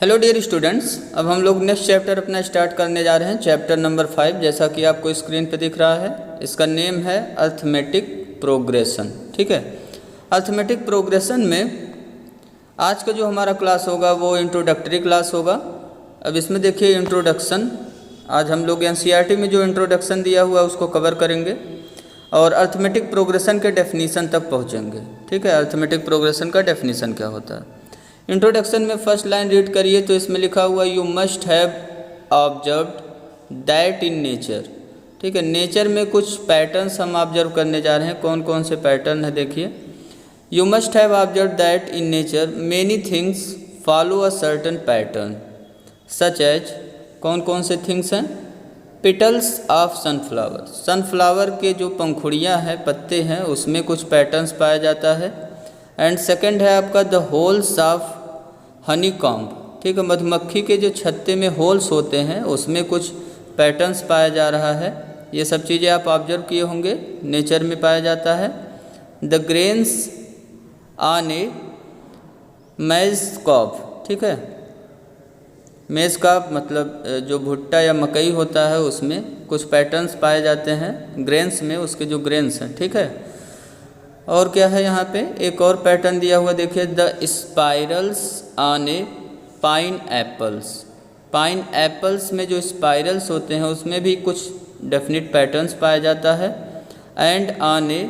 Hello dear students, अब हम लोग नेक्स्ट चैप्टर अपना स्टार्ट करने जा रहे हैं, चैप्टर नंबर 5। जैसा कि आपको स्क्रीन पे दिख रहा है, इसका नेम है अर्थमेटिक प्रोग्रेशन। ठीक है, अर्थमेटिक प्रोग्रेशन में आज का जो हमारा क्लास होगा वो इंट्रोडक्टरी क्लास होगा। अब इसमें देखिए इंट्रोडक्शन, आज हम लोग एनसीईआरटी में जो इंट्रोडक्शन दिया हुआ है उसको कवर करेंगे और अर्थमेटिक प्रोग्रेशन के डेफिनीशन तक पहुँचेंगे। ठीक है, अर्थमेटिक प्रोग्रेशन का डेफिनीशन क्या होता है। इंट्रोडक्शन में फर्स्ट लाइन रीड करिए तो इसमें लिखा हुआ you must have observed that in nature. ठीक है, नेचर में कुछ पैटर्न्स हम ऑब्जर्व करने जा रहे हैं। कौन कौन से पैटर्न है देखिए। You must have observe that in nature many things follow a certain pattern such as, कौन कौन से थिंग्स हैं, पेटल्स ऑफ सनफ्लावर, सनफ्लावर के जो पंखुड़ियाँ हैं, पत्ते हैं, उसमें कुछ पैटर्न्स पाया जाता है। एंड सेकंड है आपका the holes of honey comb. ठीक है, मधुमक्खी के जो छत्ते में होल्स होते हैं उसमें कुछ पैटर्न्स पाया जा रहा है। ये सब चीज़ें आप ऑब्जर्व किए होंगे, नेचर में पाया जाता है। द ग्रेन्स ऑन ए मेज कॉब। ठीक है, मेज कॉब मतलब जो भुट्टा या मकई होता है उसमें कुछ पैटर्न्स पाए जाते हैं, ग्रेन्स में उसके जो ग्रेन्स हैं। ठीक है, और क्या है यहाँ पे एक और पैटर्न दिया हुआ देखिए, the spirals on A pine apples. Pine apples में जो स्पाइरल्स होते हैं उसमें भी कुछ डेफिनेट पैटर्न्स पाया जाता है। एंड ऑन ए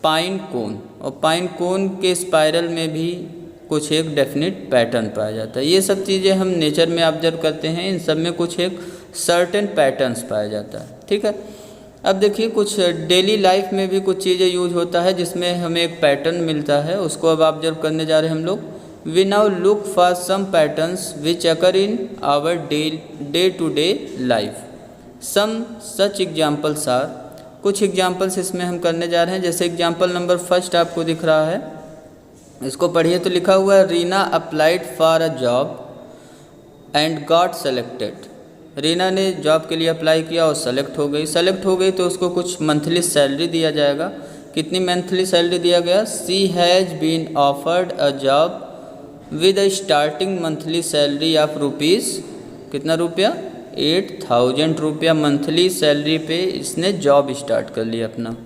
पाइन कोन, और पाइन कोन के स्पाइरल में भी कुछ एक डेफिनेट पैटर्न पाया जाता है। ये सब चीज़ें हम नेचर में ऑब्जर्व करते हैं, इन सब में कुछ एक सर्टेन पैटर्न्स पाया जाता है। ठीक है, अब देखिए कुछ डेली लाइफ में भी कुछ चीज़ें यूज होता है जिसमें हमें एक पैटर्न मिलता है, उसको अब ऑब्जर्व करने जा रहे हैं हम लोग। We now look for some patterns which occur in our day to day life. Some such examples are, कुछ एग्जाम्पल्स इसमें हम करने जा रहे हैं। जैसे एग्जाम्पल नंबर फर्स्ट आपको दिख रहा है, इसको पढ़िए तो लिखा हुआ है Reena applied for a job and got selected. Reena ने जॉब के लिए अप्लाई किया और सेलेक्ट हो गई। सेलेक्ट हो गई तो उसको कुछ मंथली सैलरी दिया जाएगा। कितनी मंथली सैलरी दिया गया, she has been offered a job with a starting monthly salary of rupees, कितना रुपया, 8,000 रुपया मंथली सैलरी पे इसने जॉब स्टार्ट कर लिया अपना।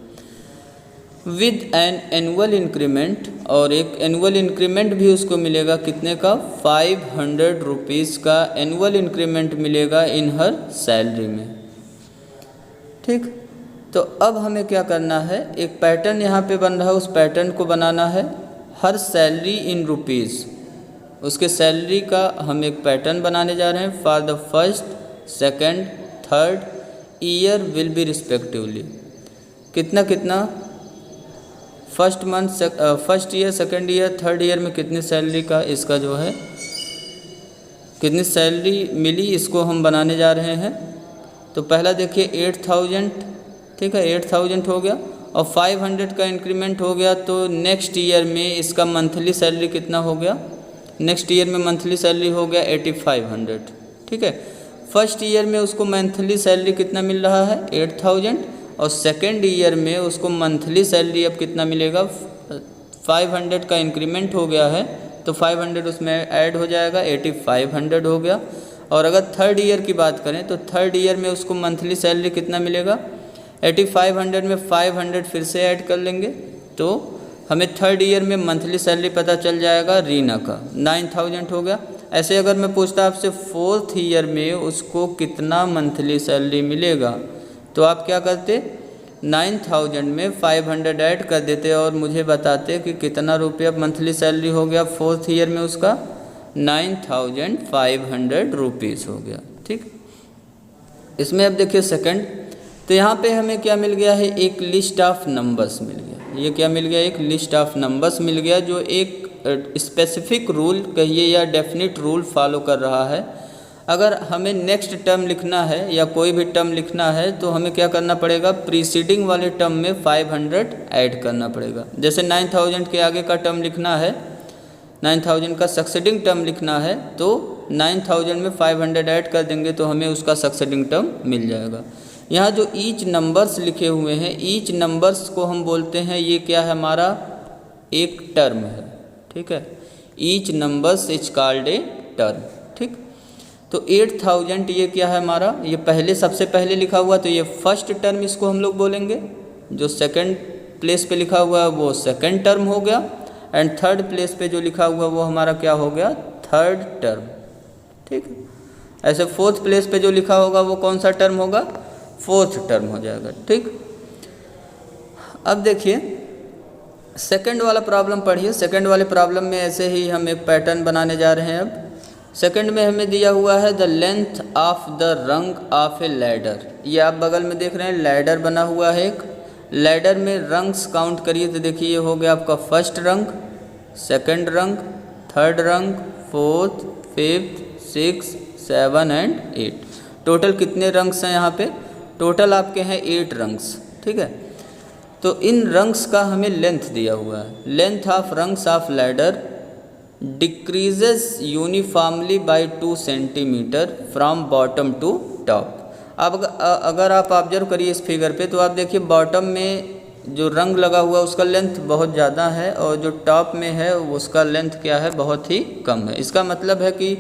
विद एन एनुअल इंक्रीमेंट, और एक एनुअल इंक्रीमेंट भी उसको मिलेगा, कितने का, 500 रुपीज़ का एनुअल इंक्रीमेंट मिलेगा इन हर सैलरी में। ठीक, तो अब हमें क्या करना है, एक पैटर्न यहाँ पे बन रहा है, उस पैटर्न को बनाना है। हर सैलरी इन रुपीज़, उसके सैलरी का हम एक पैटर्न बनाने जा रहे हैं। For the first, second, third year will be respectively, कितना कितना, first month, first year, second year, third year में कितनी सैलरी का, इसका जो है कितनी सैलरी मिली, इसको हम बनाने जा रहे हैं। तो पहला देखिए 8,000, ठीक है, 8,000 हो गया और 500 का इंक्रीमेंट हो गया, तो नेक्स्ट ईयर में इसका मंथली सैलरी कितना हो गया, नेक्स्ट ईयर में मंथली सैलरी हो गया 8,500। ठीक है, फर्स्ट ईयर में उसको मंथली सैलरी कितना मिल रहा है, 8,000, और सेकेंड ईयर में उसको मंथली सैलरी अब कितना मिलेगा, 500 का इंक्रीमेंट हो गया है तो 500 उसमें ऐड हो जाएगा, 8,500 हो गया। और अगर थर्ड ईयर की बात करें तो थर्ड ईयर में उसको मंथली सैलरी कितना मिलेगा, 8,500 में 500 फिर से ऐड कर लेंगे तो हमें थर्ड ईयर में मंथली सैलरी पता चल जाएगा रीना का, 9,000 हो गया। ऐसे अगर मैं पूछता आपसे फोर्थ ईयर में उसको कितना मंथली सैलरी मिलेगा, तो आप क्या करते, 9,000 में 500 ऐड कर देते और मुझे बताते कि कितना रुपया मंथली सैलरी हो गया फोर्थ ईयर में उसका, 9,500 रुपीज़ हो गया। ठीक, इसमें अब देखिए सेकंड, तो यहाँ पे हमें क्या मिल गया है, एक लिस्ट ऑफ नंबर्स मिल गया। ये क्या मिल गया, एक लिस्ट ऑफ नंबर्स मिल गया जो एक स्पेसिफिक रूल कहिए या डेफिनेट रूल फॉलो कर रहा है। अगर हमें नेक्स्ट टर्म लिखना है या कोई भी टर्म लिखना है तो हमें क्या करना पड़ेगा, प्रीसीडिंग वाले टर्म में 500 ऐड करना पड़ेगा। जैसे 9,000 के आगे का टर्म लिखना है, 9,000 का सक्सेडिंग टर्म लिखना है तो 9,000 में 500 ऐड कर देंगे तो हमें उसका सक्सेडिंग टर्म मिल जाएगा। यहाँ जो ईच नंबर्स लिखे हुए हैं, ईच नंबर्स को हम बोलते हैं, ये क्या है, हमारा एक टर्म है। ठीक है, each numbers is called a term. तो 8000 ये क्या है हमारा, ये पहले सबसे पहले लिखा हुआ, तो ये फर्स्ट टर्म इसको हम लोग बोलेंगे। जो सेकंड प्लेस पे लिखा हुआ है वो सेकंड टर्म हो गया, एंड थर्ड प्लेस पे जो लिखा हुआ वो हमारा क्या हो गया, थर्ड टर्म। ठीक है, ऐसे फोर्थ प्लेस पे जो लिखा होगा वो कौन सा टर्म होगा, फोर्थ टर्म हो जाएगा। ठीक, अब देखिए सेकंड वाला प्रॉब्लम पढ़िए। सेकंड वाले प्रॉब्लम में ऐसे ही हम एक पैटर्न बनाने जा रहे हैं। अब सेकंड में हमें दिया हुआ है द लेंथ ऑफ द रंग ऑफ ए लैडर। ये आप बगल में देख रहे हैं लैडर बना हुआ है एक। लैडर में रंग्स काउंट करिए तो देखिए ये हो गया आपका फर्स्ट रंग, सेकंड रंग, थर्ड रंग, fourth, fifth, six, 7 and 8। Total कितने रंग्स हैं यहाँ पे, टोटल आपके हैं 8 रंग्स। ठीक है, तो इन रंग्स का हमें लेंथ दिया हुआ है। Length of rungs of ladder decreases uniformly by 2 centimeter from bottom to top. अब अगर आप ऑब्जर्व करिए इस फिगर पे, तो आप देखिए बॉटम में जो रंग लगा हुआ है उसका लेंथ बहुत ज़्यादा है, और जो टॉप में है उसका लेंथ क्या है, बहुत ही कम है। इसका मतलब है कि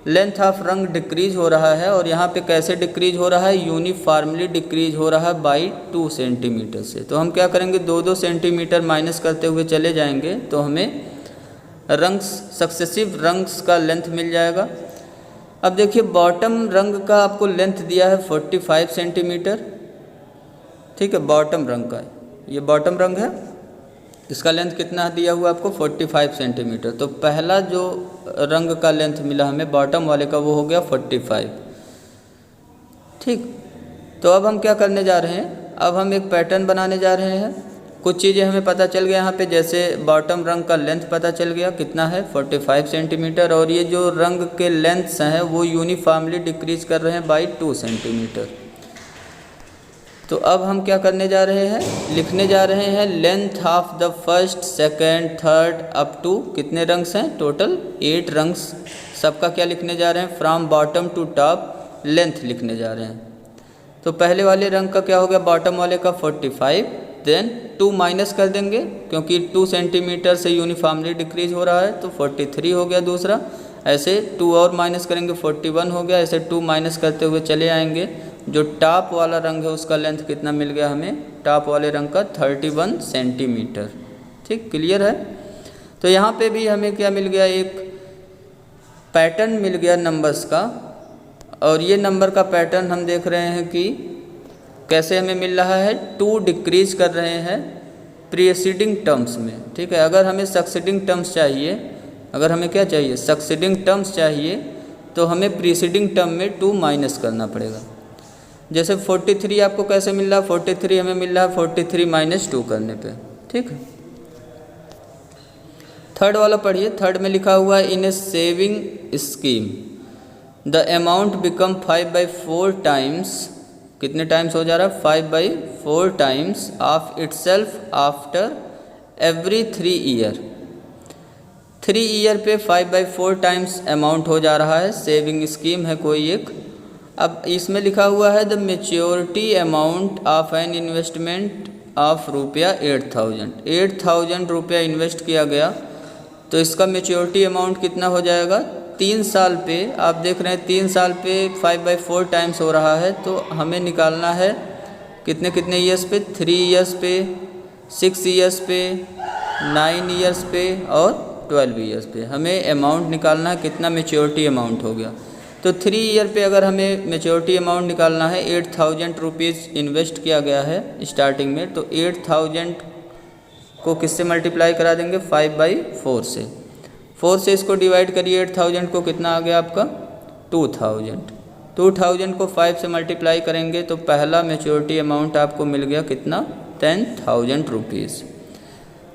लेंथ ऑफ रंग डिक्रीज हो रहा है, और यहाँ पे कैसे डिक्रीज हो रहा है, यूनिफॉर्मली डिक्रीज हो रहा है बाई 2 सेंटीमीटर से। तो हम क्या करेंगे, 2-2 सेंटीमीटर माइनस करते हुए चले जाएंगे तो हमें रंग्स, सक्सेसिव रंग्स का लेंथ मिल जाएगा। अब देखिए बॉटम रंग का आपको लेंथ दिया है 45 सेंटीमीटर। ठीक है, बॉटम रंग का, ये बॉटम रंग है, इसका लेंथ कितना दिया हुआ आपको 45 सेंटीमीटर। तो पहला जो रंग का लेंथ मिला हमें बॉटम वाले का वो हो गया 45। ठीक, तो अब हम क्या करने जा रहे हैं, अब हम एक पैटर्न बनाने जा रहे हैं। कुछ चीज़ें हमें पता चल गया यहाँ पे, जैसे बॉटम रंग का लेंथ पता चल गया कितना है 45 सेंटीमीटर, और ये जो रंग के लेंथ्स हैं वो यूनिफॉर्मली डिक्रीज कर रहे हैं बाई 2 सेंटीमीटर। तो अब हम क्या करने जा रहे हैं, लिखने जा रहे हैं length of the first, second, third up to कितने रंग्स हैं, टोटल 8 रंग्स। सबका क्या लिखने जा रहे हैं, from bottom to top length लिखने जा रहे हैं। तो पहले वाले रंग का क्या हो गया, बॉटम वाले का 45, देन 2 माइनस कर देंगे क्योंकि 2 सेंटीमीटर से यूनिफॉर्मली डिक्रीज हो रहा है, तो 43 हो गया दूसरा। ऐसे 2 और माइनस करेंगे 41 हो गया। ऐसे 2 माइनस करते हुए चले आएंगे। जो टॉप वाला रंग है उसका लेंथ कितना मिल गया हमें, टॉप वाले रंग का 31 सेंटीमीटर। ठीक, क्लियर है। तो यहाँ पे भी हमें क्या मिल गया, एक पैटर्न मिल गया नंबर्स का, और ये नंबर का पैटर्न हम देख रहे हैं कि कैसे हमें मिल रहा है, 2 डिक्रीज कर रहे हैं प्रीसीडिंग टर्म्स में। ठीक है, अगर हमें सक्सीडिंग टर्म्स चाहिए, अगर हमें क्या चाहिए, सक्सीडिंग टर्म्स चाहिए, तो हमें प्रीसीडिंग टर्म में 2 माइनस करना पड़ेगा। जैसे 43 आपको कैसे मिल रहा है, 43 हमें मिल रहा है 43 माइनस 2 करने पे। ठीक है, थर्ड वाला पढ़िए। थर्ड में लिखा हुआ है in a saving scheme the amount become 5/4 times, कितने टाइम्स हो जा रहा है, 5/4 times of itself after every 3 year. 3 year पे 5/4 टाइम्स अमाउंट हो जा रहा है। सेविंग स्कीम है कोई एक। अब इसमें लिखा हुआ है the maturity amount of an investment of रुपया 8,000 रुपया इन्वेस्ट किया गया, तो इसका मेच्योरिटी अमाउंट कितना हो जाएगा, 3 साल पे। आप देख रहे हैं 3 साल पे 5/4 टाइम्स हो रहा है, तो हमें निकालना है कितने कितने ईयर्स पे, 3 ईयर्स पे, 6 ईयर्स पे, 9 ईयर्स पे और 12 ईयर्स पे। हमें अमाउंट निकालना है कितना मेच्योरिटी अमाउंट हो गया। तो 3 ईयर पे अगर हमें मेच्योरिटी अमाउंट निकालना है, 8,000 रुपीज़ इन्वेस्ट किया गया है स्टार्टिंग में, तो 8,000 को किससे मल्टीप्लाई करा देंगे, 5/4 से। 4 से इसको डिवाइड करिए, 8,000 को कितना आ गया आपका 2,000। 2,000 को 5 से मल्टीप्लाई करेंगे तो पहला मेच्योरिटी अमाउंट आपको मिल गया कितना, 10,000 रुपीज़।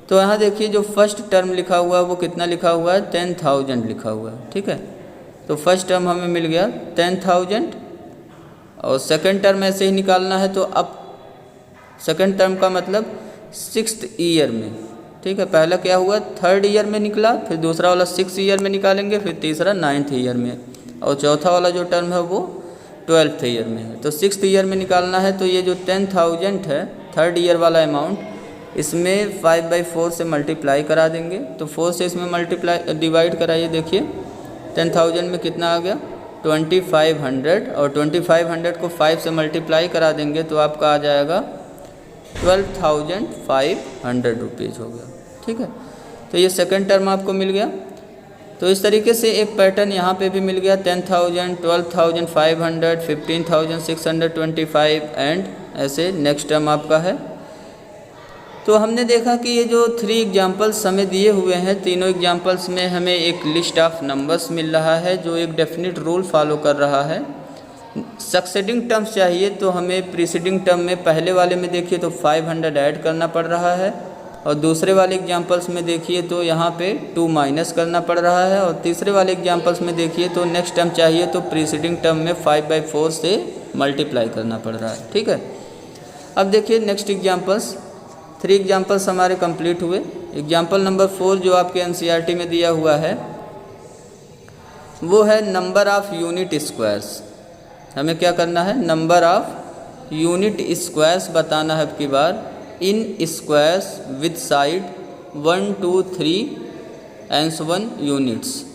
तो यहाँ देखिए जो फर्स्ट टर्म लिखा हुआ है वो कितना लिखा हुआ है, 10,000 लिखा हुआ है। ठीक है, तो फर्स्ट टर्म हमें मिल गया 10,000, और सेकंड टर्म ऐसे ही निकालना है। तो अब सेकंड टर्म का मतलब 6th ईयर में। ठीक है, पहला क्या हुआ, 3rd ईयर में निकला, फिर दूसरा वाला 6th ईयर में निकालेंगे, फिर तीसरा 9th ईयर में, और चौथा वाला जो टर्म है वो 12th ईयर में है। तो 6th ईयर में निकालना है। तो ये जो 10,000 है 3rd ईयर वाला अमाउंट, इसमें 5/4 से मल्टीप्लाई करा देंगे। तो 4 से इसमें मल्टीप्लाई डिवाइड कराइए, देखिए 10,000 में कितना आ गया, 2500 और 2500 को 5 से मल्टीप्लाई करा देंगे तो आपका आ जाएगा 12,500 रुपीज़ हो गया। ठीक है, तो ये सेकंड टर्म आपको मिल गया। तो इस तरीके से एक पैटर्न यहाँ पे भी मिल गया 10,000, 12,500, 15,625 एंड ऐसे नेक्स्ट टर्म आपका है। तो हमने देखा कि ये जो 3 एग्जाम्पल्स हमें दिए हुए हैं, तीनों एग्जाम्पल्स में हमें एक लिस्ट ऑफ नंबर्स मिल रहा है जो एक डेफिनेट रूल फॉलो कर रहा है। सक्सेडिंग टर्म्स चाहिए तो हमें प्रीसीडिंग टर्म में पहले वाले में देखिए तो 500 ऐड करना पड़ रहा है, और दूसरे वाले एग्जाम्पल्स में देखिए तो यहाँ पे 2 माइनस करना पड़ रहा है, और तीसरे वाले एग्जाम्पल्स में देखिए तो नेक्स्ट टर्म चाहिए तो प्रीसीडिंग टर्म में 5/4 से मल्टीप्लाई करना पड़ रहा है। ठीक है, अब देखिए नेक्स्ट एग्जाम्पल्स, 3 एग्जाम्पल्स हमारे कंप्लीट हुए। एग्जाम्पल नंबर 4 जो आपके एनसीईआरटी में दिया हुआ है वो है नंबर ऑफ यूनिट स्क्वायर्स। हमें क्या करना है, नंबर ऑफ यूनिट स्क्वायर्स बताना है अब की बार in squares with side 1, 2, 3 and 1 units.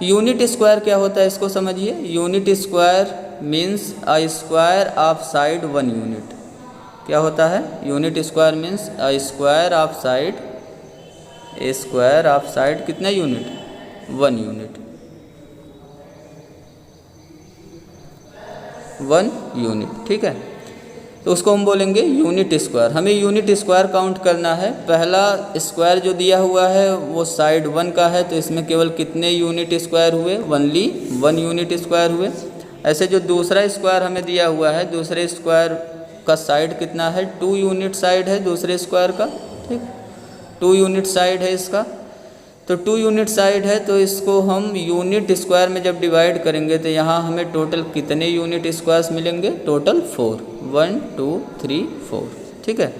Unit square क्या होता है इसको समझिए। Unit square means a square of side 1 unit. क्या होता है, unit square means a square of side, a square of side कितने यूनिट, 1 यूनिट, 1 यूनिट। ठीक है, तो उसको हम बोलेंगे यूनिट स्क्वायर। हमें यूनिट स्क्वायर काउंट करना है। पहला स्क्वायर जो दिया हुआ है वो साइड 1 का है, तो इसमें केवल कितने यूनिट स्क्वायर हुए, ओनली 1 यूनिट स्क्वायर हुए। ऐसे जो दूसरा स्क्वायर हमें दिया हुआ है, दूसरे स्क्वायर का साइड कितना है, 2 यूनिट साइड है दूसरे स्क्वायर का। ठीक, 2 यूनिट साइड है इसका, तो 2 यूनिट साइड है, तो इसको हम यूनिट स्क्वायर में जब डिवाइड करेंगे तो यहाँ हमें टोटल कितने यूनिट स्क्वायर्स मिलेंगे, टोटल 4, 1, 2, 3, 4। ठीक है,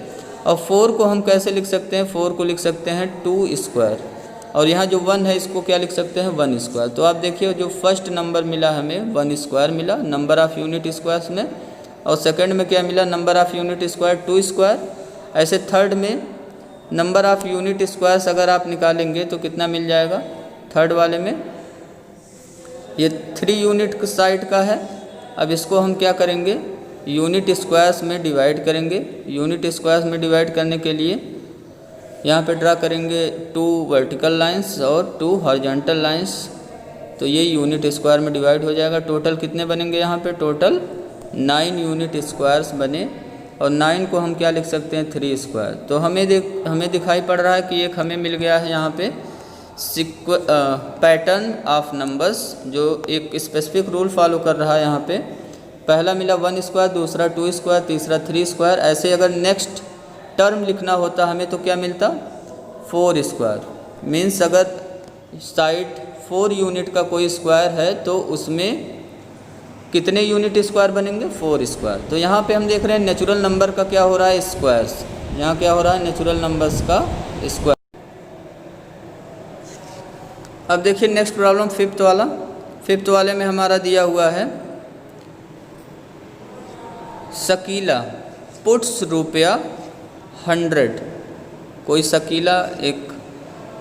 और 4 को हम कैसे लिख सकते हैं, 4 को लिख सकते हैं 2 स्क्वायर, और यहाँ जो 1 है इसको क्या लिख सकते हैं, 1 स्क्वायर। तो आप देखिए जो फर्स्ट नंबर मिला हमें 1 स्क्वायर मिला नंबर ऑफ़ यूनिट स्क्वायर्स में, और सेकंड में क्या मिला, number of unit square 2 square. ऐसे थर्ड में नंबर ऑफ़ यूनिट स्क्वायर्स अगर आप निकालेंगे तो कितना मिल जाएगा, थर्ड वाले में ये 3 यूनिट साइड का है। अब इसको हम क्या करेंगे, यूनिट स्क्वायर्स में डिवाइड करेंगे। यूनिट स्क्वायर्स में डिवाइड करने के लिए यहाँ पे ड्रा करेंगे 2 वर्टिकल लाइंस और 2 हॉरिजॉन्टल लाइंस, तो ये यूनिट स्क्वायर में डिवाइड हो जाएगा। टोटल कितने बनेंगे यहाँ पे, टोटल 9 यूनिट स्क्वायर्स बने, और 9 को हम क्या लिख सकते हैं, 3 स्क्वायर। तो हमें दिखाई पड़ रहा है कि एक हमें मिल गया है यहाँ पे पैटर्न ऑफ नंबर्स जो एक स्पेसिफिक रूल फॉलो कर रहा है। यहाँ पे पहला मिला 1 स्क्वायर, दूसरा 2 स्क्वायर, तीसरा 3 स्क्वायर। ऐसे अगर नेक्स्ट टर्म लिखना होता हमें तो क्या मिलता, 4 स्क्वायर। मीन्स अगर साइड 4 यूनिट का कोई स्क्वायर है तो उसमें कितने यूनिट स्क्वायर बनेंगे, 4 स्क्वायर। तो यहाँ पे हम देख रहे हैं नेचुरल नंबर का क्या हो रहा है, स्क्वायर्स। यहाँ क्या हो रहा है, नेचुरल नंबर्स का स्क्वायर। अब देखिए नेक्स्ट प्रॉब्लम फिफ्थ वाला। फिफ्थ वाले में हमारा दिया हुआ है शकीला पुट्स ₹100। कोई शकीला एक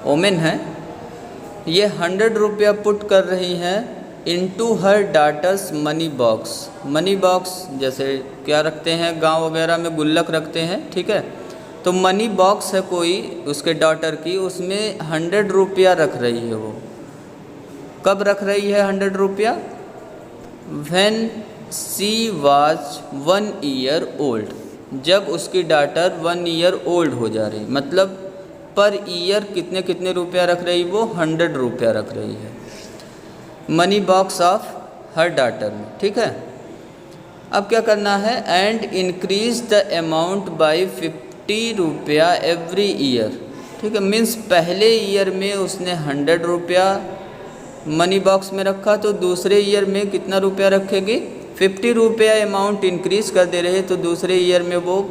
वोमेन है, ये ₹100 पुट कर रही हैं इनटू हर daughters money box. Money box जैसे क्या रखते हैं, गांव वगैरह में गुल्लक रखते हैं, ठीक है। तो मनी बॉक्स है कोई उसके डॉटर की, उसमें ₹100 रख रही है। वो कब रख रही है ₹100? When she was 1 year old, जब उसकी डॉटर 1 ईयर ओल्ड हो जा रही, मतलब पर ईयर कितने कितने रुपया रख रही, वो ₹100 रख रही है money box of her daughter में, ठीक है। अब क्या करना है, and increase the amount by ₹50 every year, ठीक है। मीन्स पहले ईयर में उसने ₹100 मनी बॉक्स में रखा, तो दूसरे ईयर में कितना रुपया रखेगी, ₹50 अमाउंट इंक्रीज कर दे रहे, तो दूसरे ईयर में वो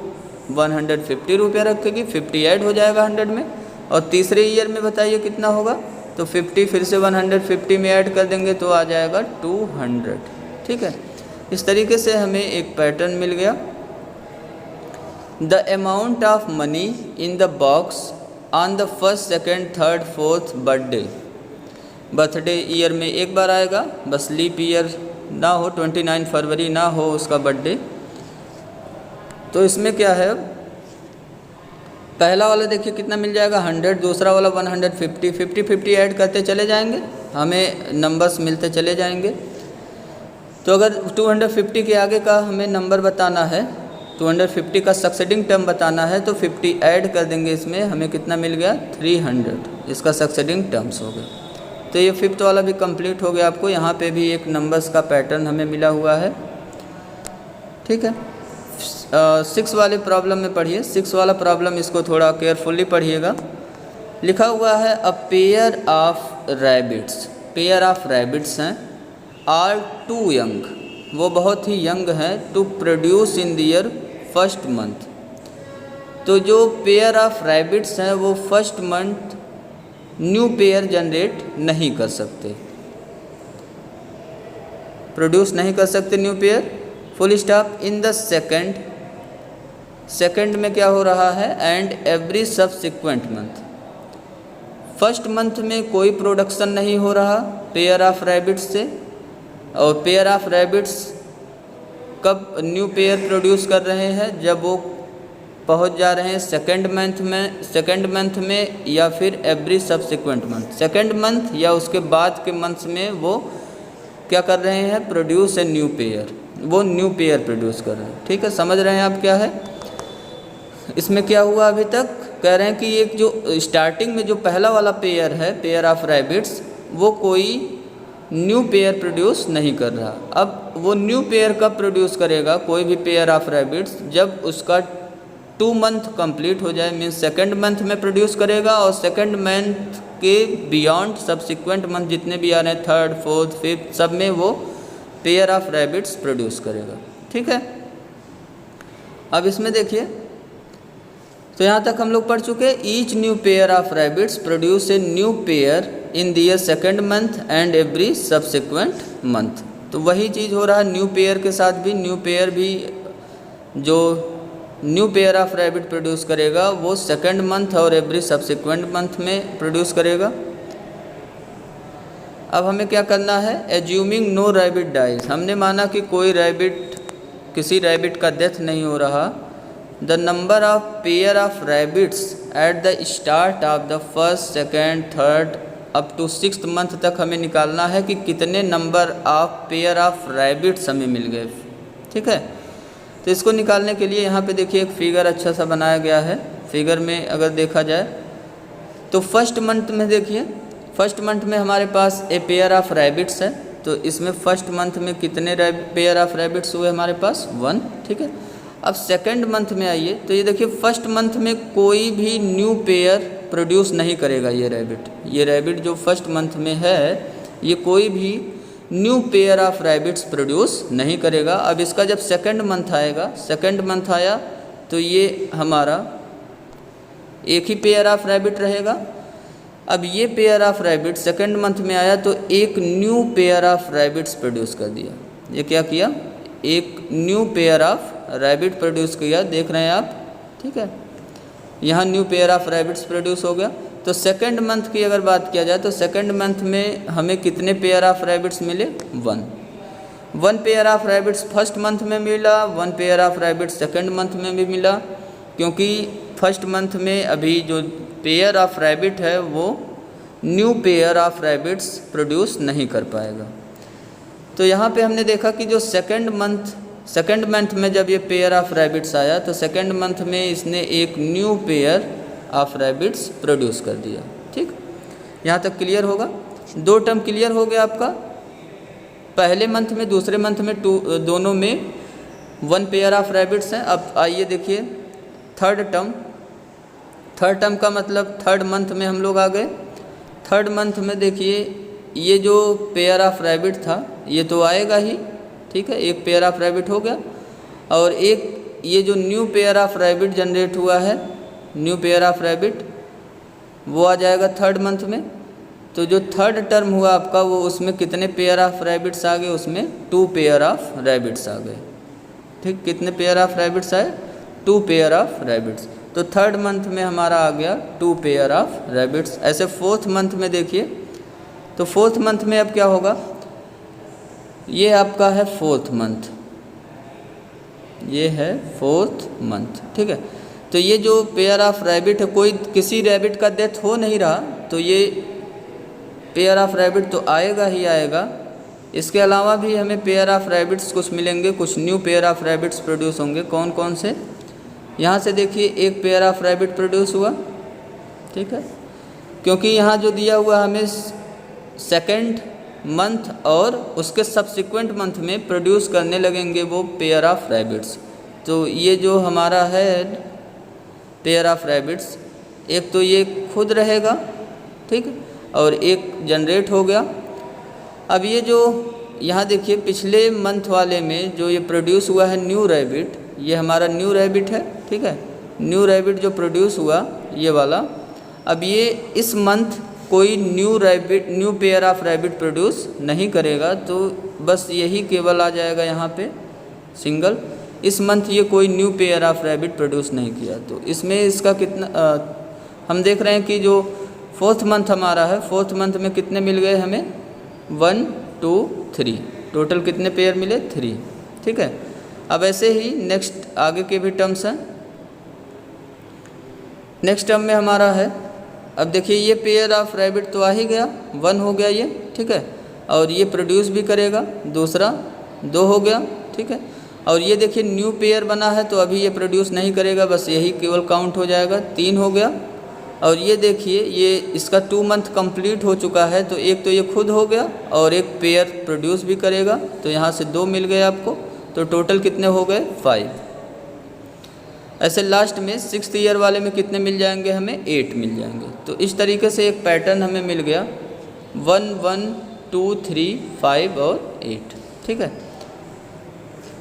₹150 रखेगी, 50 ऐड हो जाएगा 100 में। और तीसरे ईयर में बताइए कितना होगा, तो 50 फिर से 150 में ऐड कर देंगे तो आ जाएगा 200, ठीक है। इस तरीके से हमें एक पैटर्न मिल गया। The amount of money in the box on the first, second, third, fourth birthday. Birthday year में एक बार आएगा, बस लीप ईयर ना हो, 29 फरवरी ना हो उसका बर्थडे। तो इसमें क्या है, पहला वाला देखिए कितना मिल जाएगा 100, दूसरा वाला 150, 50-50 ऐड करते चले जाएंगे, हमें नंबर्स मिलते चले जाएंगे। तो अगर 250 के आगे का हमें नंबर बताना है, 250 का सक्सेडिंग टर्म बताना है, तो 50 ऐड कर देंगे इसमें, हमें कितना मिल गया 300, इसका सक्सेडिंग टर्म्स हो गया। तो ये 5th वाला भी कंप्लीट हो गया। आपको यहाँ पे भी एक नंबर्स का पैटर्न हमें मिला हुआ है, ठीक है। 6 वाले प्रॉब्लम में पढ़िए, 6 वाला प्रॉब्लम इसको थोड़ा केयरफुली पढ़िएगा। लिखा हुआ है a pair of rabbits, pair of rabbits हैं, आर टू यंग, वो बहुत ही यंग हैं, to produce in their first month. तो जो पेयर ऑफ रैबिट्स हैं वो first month new pair generate नहीं कर सकते, प्रोड्यूस नहीं कर सकते new pair, full stop. In the second में क्या हो रहा है, and every subsequent month, first month में कोई प्रोडक्शन नहीं हो रहा पेयर ऑफ रैबिट्स से, और पेयर ऑफ रैबिट्स कब न्यू पेयर प्रोड्यूस कर रहे हैं, जब वो पहुंच जा रहे हैं सेकंड मंथ में या फिर every subsequent month, second month या उसके बाद के मंथ्स में वो क्या कर रहे हैं, प्रोड्यूस ए न्यू पेयर, वो न्यू पेयर प्रोड्यूस कर रहे हैं, ठीक है। समझ रहे हैं आप क्या है इसमें क्या हुआ अभी तक, कह रहे हैं कि एक जो स्टार्टिंग में जो पहला वाला पेयर है, पेयर ऑफ रैबिट्स, वो कोई न्यू पेयर प्रोड्यूस नहीं कर रहा। अब वो न्यू पेयर कब प्रोड्यूस करेगा, कोई भी पेयर ऑफ रैबिट्स, जब उसका 2 मंथ कंप्लीट हो जाए, मीन्स सेकंड मंथ में प्रोड्यूस करेगा, और सेकंड मंथ के बियॉन्ड सब्सिक्वेंट मंथ जितने भी आ रहे हैं, 3rd, 4th, 5th, सब में वो पेयर ऑफ रैबिट्स प्रोड्यूस करेगा, ठीक है। अब इसमें देखिए, तो यहाँ तक हम लोग पढ़ चुके हैं, each new pair of rabbits produce a new pair in their second month and every subsequent month. तो वही चीज़ हो रहा है न्यू पेयर के साथ भी, न्यू पेयर भी जो new pair of rabbit produce करेगा वो सेकंड मंथ और एवरी सब्सिक्वेंट मंथ में प्रोड्यूस करेगा। अब हमें क्या करना है, एज्यूमिंग नो रैबिट डाइज, हमने माना कि कोई रैबिट, किसी रैबिट का डेथ नहीं हो रहा। The number of pair of rabbits at the start of the first, second, third up to 6th month तक हमें निकालना है कि कितने number of pair of rabbits हमें मिल गए, ठीक है। तो इसको निकालने के लिए यहाँ पे देखिए एक फिगर अच्छा सा बनाया गया है। फिगर में अगर देखा जाए तो फर्स्ट मंथ में देखिए, फर्स्ट मंथ में हमारे पास ए पेयर ऑफ रैबिट्स है, तो इसमें फर्स्ट मंथ में कितने पेयर ऑफ रैबिट्स हुए हमारे पास 1, ठीक है। अब सेकंड मंथ में आइए तो ये देखिए फर्स्ट मंथ में कोई भी न्यू पेयर प्रोड्यूस नहीं करेगा ये रैबिट जो फर्स्ट मंथ में है ये कोई भी new pair of rabbits produce नहीं करेगा। अब इसका जब सेकंड मंथ आएगा, सेकंड मंथ आया तो ये हमारा एक ही पेयर ऑफ रैबिट रहेगा। अब ये pair of rabbit second month में आया तो एक new pair of rabbits produce कर दिया। ये क्या किया, एक new pair of rabbit produce किया, देख रहे हैं आप, ठीक है। यहाँ new pair of rabbits produce हो गया। तो सेकंड मंथ की अगर बात किया जाए तो सेकंड मंथ में हमें कितने पेयर ऑफ रैबिट्स मिले, 1 pair of rabbits first month में मिला, 1 pair of rabbits second month में भी मिला, क्योंकि फर्स्ट मंथ में अभी जो पेयर ऑफ रैबिट है वो new pair of rabbits produce नहीं कर पाएगा। तो यहाँ पे हमने देखा कि जो सेकंड मंथ में जब ये पेयर ऑफ रैबिट्स आया तो सेकंड मंथ में इसने एक new pair of rabbits produce कर दिया, ठीक। यहाँ तक क्लियर होगा, 2 टर्म क्लियर हो गया आपका। पहले मंथ में दूसरे मंथ में दोनों में 1 पेयर ऑफ रैबिट्स हैं। अब आइए देखिए थर्ड टर्म का मतलब थर्ड मंथ में हम लोग आ गए। थर्ड मंथ में देखिए ये जो पेयर ऑफ रैबिट था ये तो आएगा ही, ठीक है, एक पेयर ऑफ रैबिट हो गया, और एक ये जो new pair of rabbit generate हुआ है, न्यू पेयर ऑफ रैबिट वो आ जाएगा थर्ड मंथ में। तो जो थर्ड टर्म हुआ आपका वो उसमें कितने पेयर ऑफ रैबिट्स आ गए, उसमें 2 पेयर ऑफ रैबिट्स आ गए, ठीक। कितने पेयर ऑफ रैबिट्स आए, 2 पेयर ऑफ रैबिट्स। तो थर्ड मंथ में हमारा आ गया 2 पेयर ऑफ रैबिट्स। ऐसे फोर्थ मंथ में देखिए तो फोर्थ मंथ में अब क्या होगा, ये आपका है फोर्थ मंथ, ये है फोर्थ मंथ, ठीक है। तो ये जो पेयर ऑफ रैबिट है, कोई किसी रैबिट का डेथ हो नहीं रहा, तो ये पेयर ऑफ रैबिट तो आएगा ही आएगा। इसके अलावा भी हमें पेयर ऑफ रैबिट्स कुछ मिलेंगे, कुछ new pair of rabbits produce होंगे। कौन कौन से, यहाँ से देखिए एक पेयर ऑफ रैबिट प्रोड्यूस हुआ, ठीक है, क्योंकि यहाँ जो दिया हुआ हमें सेकेंड मंथ और उसके सब्सिक्वेंट मंथ में प्रोड्यूस करने लगेंगे वो पेयर ऑफ रैबिट्स। तो ये जो हमारा है पेयर ऑफ रैबिट्स, एक तो ये खुद रहेगा, ठीक, और एक जनरेट हो गया। अब ये जो यहाँ देखिए पिछले मंथ वाले में जो ये प्रोड्यूस हुआ है न्यू रैबिट, ये हमारा न्यू रैबिट है, ठीक है, न्यू रैबिट जो प्रोड्यूस हुआ ये वाला, अब ये इस मंथ कोई new rabbit, new pair of rabbit produce नहीं करेगा, तो बस यही केवल आ जाएगा यहाँ पे सिंगल। इस मंथ ये कोई new pair of rabbit produce नहीं किया, तो इसमें इसका कितना हम देख रहे हैं कि जो फोर्थ मंथ हमारा है, फोर्थ मंथ में कितने मिल गए हमें, 1 2 3, टोटल कितने पेयर मिले, 3, ठीक है। अब ऐसे ही नेक्स्ट आगे के भी टर्म्स हैं। नेक्स्ट टर्म में हमारा है, अब देखिए ये पेयर ऑफ रैबिट तो आ ही गया, 1 हो गया ये, ठीक है, और ये प्रोड्यूस भी करेगा, दूसरा 2 हो गया, ठीक है, और ये देखिए न्यू पेयर बना है तो अभी ये प्रोड्यूस नहीं करेगा, बस यही केवल काउंट हो जाएगा, 3 हो गया। और ये देखिए ये इसका 2 मंथ कंप्लीट हो चुका है, तो एक तो ये खुद हो गया और एक पेयर प्रोड्यूस भी करेगा, तो यहाँ से 2 मिल गए आपको, तो टोटल कितने हो गए, 5। ऐसे लास्ट में 6th ईयर वाले में कितने मिल जाएंगे हमें, 8 मिल जाएंगे। तो इस तरीके से एक पैटर्न हमें मिल गया, 1 1 2 3 5 और 8, ठीक है।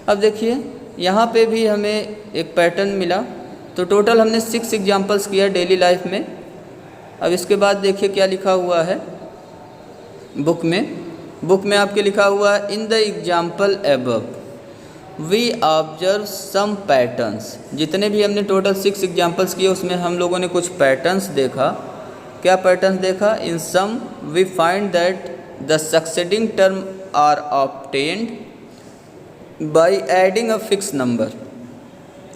अब देखिए यहाँ पे भी हमें एक पैटर्न मिला, तो टोटल हमने 6 एग्जाम्पल्स किया डेली लाइफ में। अब इसके बाद देखिए क्या लिखा हुआ है बुक में आपके लिखा हुआ है, in the example above we observe some patterns. जितने भी हमने टोटल 6 एग्जाम्पल्स किए उसमें हम लोगों ने कुछ पैटर्न्स देखा। क्या पैटर्न्स देखा, in sum we find that the succeeding term are obtained by adding a fix number.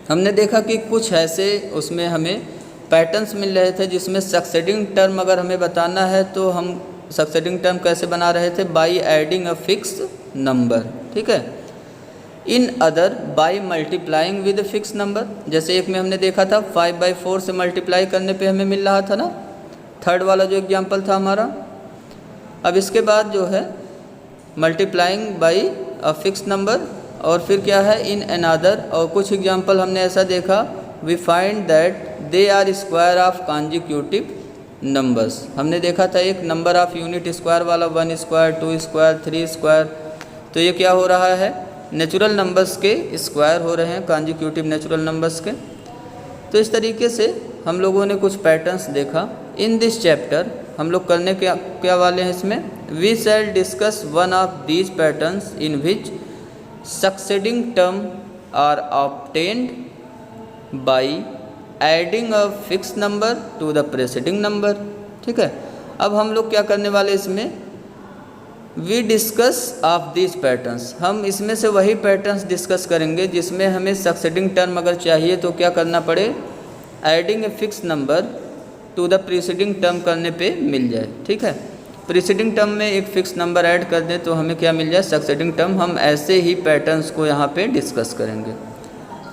हमने देखा कि कुछ ऐसे उसमें हमें पैटर्न्स मिल रहे थे जिसमें सक्सेडिंग टर्म अगर हमें बताना है तो हम सक्सेडिंग टर्म कैसे बना रहे थे, by adding a fix number, ठीक है। In other by multiplying with fix number, जैसे एक में हमने देखा था 5/4 से मल्टीप्लाई करने पे हमें मिल रहा था ना, थर्ड वाला जो एग्जाम्पल था हमारा। अब इसके बाद जो है multiplying by a fix number, और फिर क्या है इन अनदर, और कुछ एग्जाम्पल हमने ऐसा देखा, we find that they are square of consecutive numbers. हमने देखा था एक नंबर ऑफ यूनिट स्क्वायर वाला, 1 स्क्वायर 2 स्क्वायर 3 स्क्वायर, तो ये क्या हो रहा है, नेचुरल नंबर्स के स्क्वायर हो रहे हैं, कॉन्जिक्यूटिव नेचुरल नंबर्स के। तो इस तरीके से हम लोगों ने कुछ पैटर्न्स देखा। इन दिस चैप्टर हम लोग करने क्या वाले हैं इसमें, we shall discuss one of these patterns in which succeeding term are obtained by adding a fix number to the preceding number, ठीक है। अब हम लोग क्या करने वाले इसमें, we discuss of these patterns, हम इसमें से वही पैटर्न्स डिस्कस करेंगे जिसमें हमें सक्सेडिंग टर्म अगर चाहिए तो क्या करना पड़े, adding a fix number to the preceding term करने पे मिल जाए, ठीक है। प्रीसीडिंग टर्म में एक फिक्स नंबर ऐड कर दें तो हमें क्या मिल जाए, सक्सेडिंग टर्म। हम ऐसे ही पैटर्न्स को यहाँ पे डिस्कस करेंगे।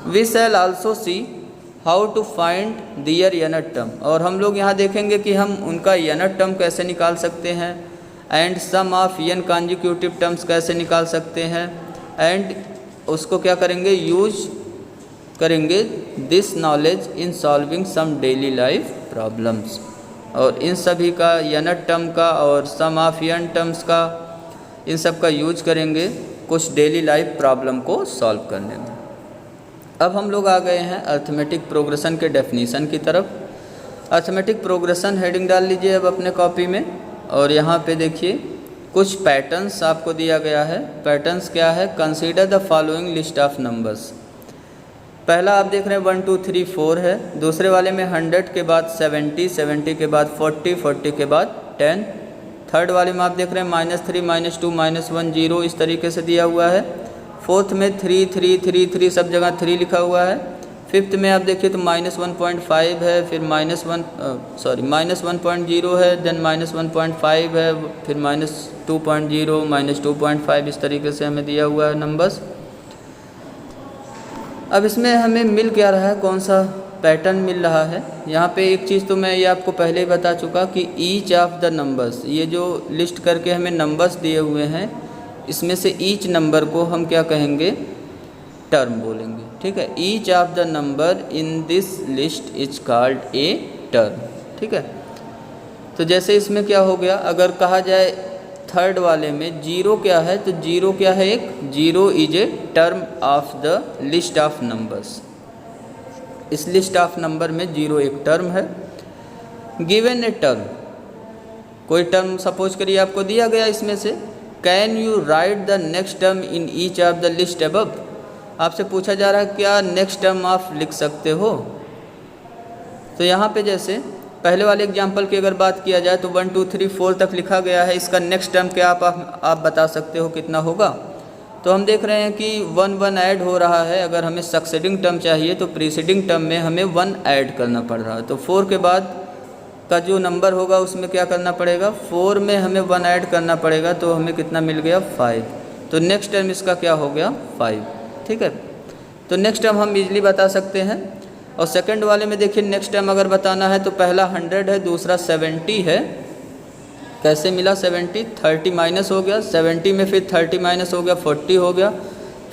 We shall also see how to find their unit term, और हम लोग यहाँ देखेंगे कि हम उनका यूनिट टर्म कैसे निकाल सकते हैं, and sum of n consecutive terms कैसे निकाल सकते हैं, एंड उसको क्या करेंगे, यूज करेंगे this knowledge in solving some daily life problems. और इन सभी का यूनिट टर्म का और सम ऑफ n टर्म्स का, इन सब का यूज करेंगे कुछ डेली लाइफ प्रॉब्लम को सॉल्व करने में। अब हम लोग आ गए हैं अर्थमेटिक प्रोग्रेशन के डेफिनीशन की तरफ। अर्थमेटिक प्रोग्रेशन हेडिंग डाल लीजिए अब अपने कॉपी में, और यहाँ पे देखिए कुछ पैटर्न्स आपको दिया गया है। पैटर्न्स क्या है, consider the following list of numbers. पहला आप देख रहे हैं 1 2 3 4 है, दूसरे वाले में 100 के बाद 70, 70 के बाद 40, 40 के बाद 10, थर्ड वाले में आप देख रहे हैं -3 -2 -1 0 इस तरीके से दिया हुआ है। फोर्थ में 3 3 3 3 सब जगह 3 लिखा हुआ है। फिफ्थ में आप देखिए तो -1.5 है, फिर -1.0 है, देन -1.5 है, फिर -2.0 -2.5 इस तरीके से हमें दिया हुआ है नंबर्स। अब इसमें हमें मिल क्या रहा है, कौन सा पैटर्न मिल रहा है। यहाँ पे एक चीज़ तो मैं ये आपको पहले ही बता चुका कि ईच ऑफ द नंबर्स, ये जो लिस्ट करके हमें नंबर्स दिए हुए हैं इसमें से ईच नंबर को हम क्या कहेंगे, टर्म बोलेंगे। ठीक है, each of the number in this list is called a term. ठीक है, तो जैसे इसमें क्या हो गया, अगर कहा जाए थर्ड वाले में जीरो क्या है, तो जीरो क्या है, एक zero is a term of the list of numbers. इस लिस्ट ऑफ नंबर में जीरो एक टर्म है। गिवन ए टर्म, कोई टर्म सपोज करिए आपको दिया गया इसमें से, can you right the next term in each of the list above. आपसे पूछा जा रहा है क्या नेक्स्ट टर्म आप लिख सकते हो। तो यहाँ पे जैसे पहले वाले एग्जाम्पल की अगर बात किया जाए तो 1 2 3 4 तक लिखा गया है, इसका नेक्स्ट टर्म क्या आप बता सकते हो कितना होगा। तो हम देख रहे हैं कि 1 1 ऐड हो रहा है। अगर हमें सक्सेडिंग टर्म चाहिए तो प्रीसीडिंग टर्म में हमें 1 ऐड करना पड़ रहा है। तो 4 के बाद का जो नंबर होगा उसमें क्या करना पड़ेगा, 4 में हमें 1 ऐड करना पड़ेगा, तो हमें कितना मिल गया, 5। तो नेक्स्ट टर्म इसका क्या हो गया, 5। ठीक है, तो नेक्स्ट टर्म हम इजीली बता सकते हैं। और सेकंड वाले में देखिए नेक्स्ट टर्म अगर बताना है तो पहला 100 है, दूसरा 70 है। कैसे मिला 70, 30 माइनस हो गया, 70 में फिर 30 माइनस हो गया, 40 हो गया,